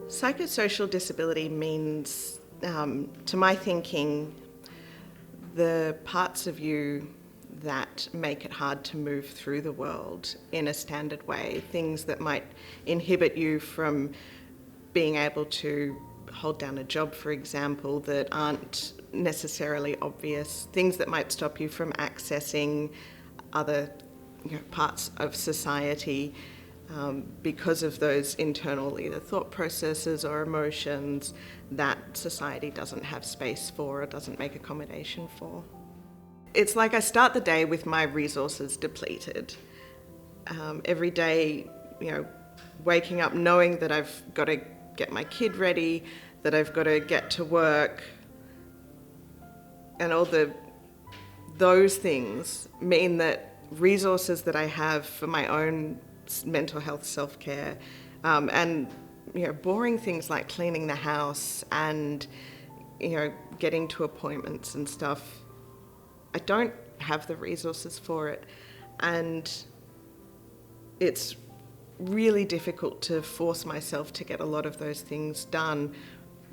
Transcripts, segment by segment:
Psychosocial disability means, to my thinking, the parts of you that make it hard to move through the world in a standard way, things that might inhibit you from being able to hold down a job, for example, that aren't necessarily obvious, things that might stop you from accessing other parts of society because of those internal either thought processes or emotions that society doesn't have space for or doesn't make accommodation for. It's like I start the day with my resources depleted. Every day, waking up knowing that I've got to get my kid ready, that I've got to get to work, and all those things mean that resources that I have for my own mental health self-care and boring things like cleaning the house and getting to appointments and stuff, I don't have the resources for it, and it's really difficult to force myself to get a lot of those things done,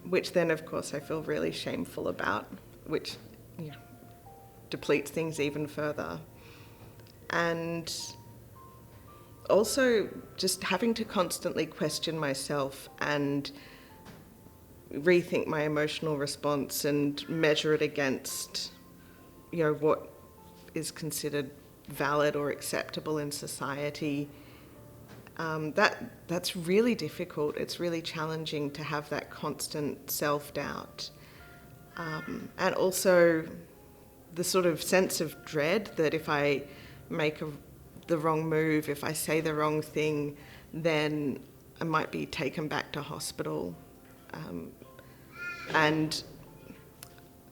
which then of course I feel really shameful about, which depletes things even further. And also just having to constantly question myself and rethink my emotional response and measure it against what is considered valid or acceptable in society. That's really difficult. It's really challenging to have that constant self-doubt. And also the sort of sense of dread that if I make the wrong move, if I say the wrong thing, then I might be taken back to hospital. And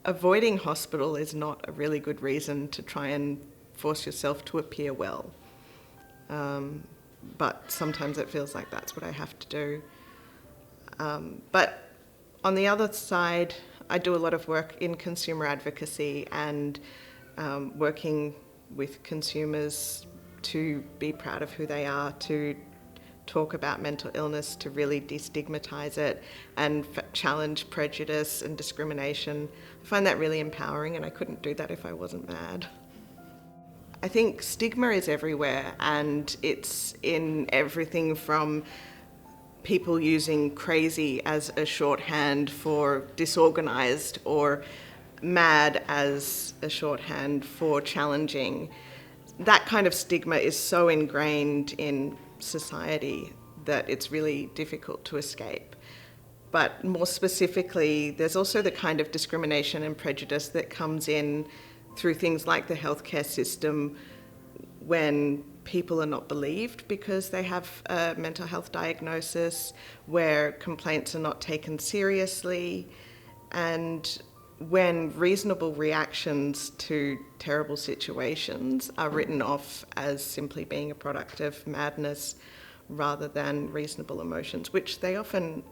avoiding hospital is not a really good reason to try and force yourself to appear well. But sometimes it feels like that's what I have to do. But on the other side, I do a lot of work in consumer advocacy and working with consumers to be proud of who they are, to talk about mental illness, to really destigmatize it and challenge prejudice and discrimination. I find that really empowering, and I couldn't do that if I wasn't mad. I think stigma is everywhere, and it's in everything from people using crazy as a shorthand for disorganized or mad as a shorthand for challenging. That kind of stigma is so ingrained in society that it's really difficult to escape. But more specifically, there's also the kind of discrimination and prejudice that comes in through things like the healthcare system when people are not believed because they have a mental health diagnosis, where complaints are not taken seriously, and when reasonable reactions to terrible situations are written off as simply being a product of madness rather than reasonable emotions, which they often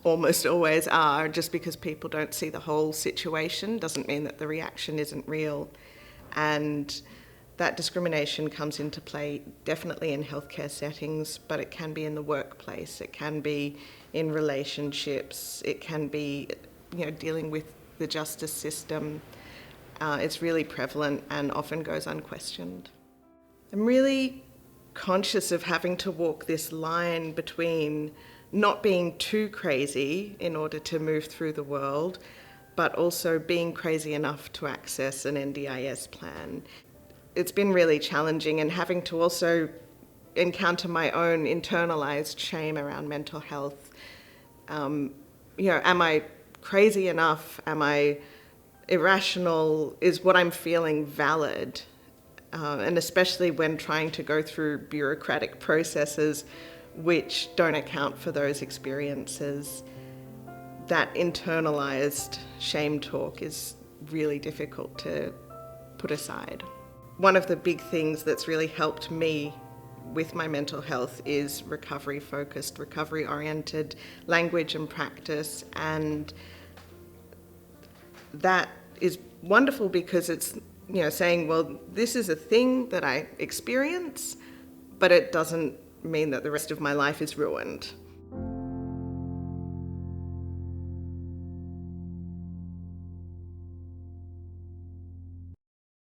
almost always are. Just because people don't see the whole situation doesn't mean that the reaction isn't real. And that discrimination comes into play definitely in healthcare settings, but it can be in the workplace, it can be in relationships, it can be dealing with the justice system. It's really prevalent and often goes unquestioned. I'm really conscious of having to walk this line between not being too crazy in order to move through the world, but also being crazy enough to access an NDIS plan. It's been really challenging, and having to also encounter my own internalized shame around mental health. Am I crazy enough? Am I irrational? Is what I'm feeling valid? And especially when trying to go through bureaucratic processes which don't account for those experiences, that internalized shame talk is really difficult to put aside. One of the big things that's really helped me with my mental health is recovery-focused, recovery-oriented language and practice, and that is wonderful because it's saying, well, this is a thing that I experience, but it doesn't mean that the rest of my life is ruined.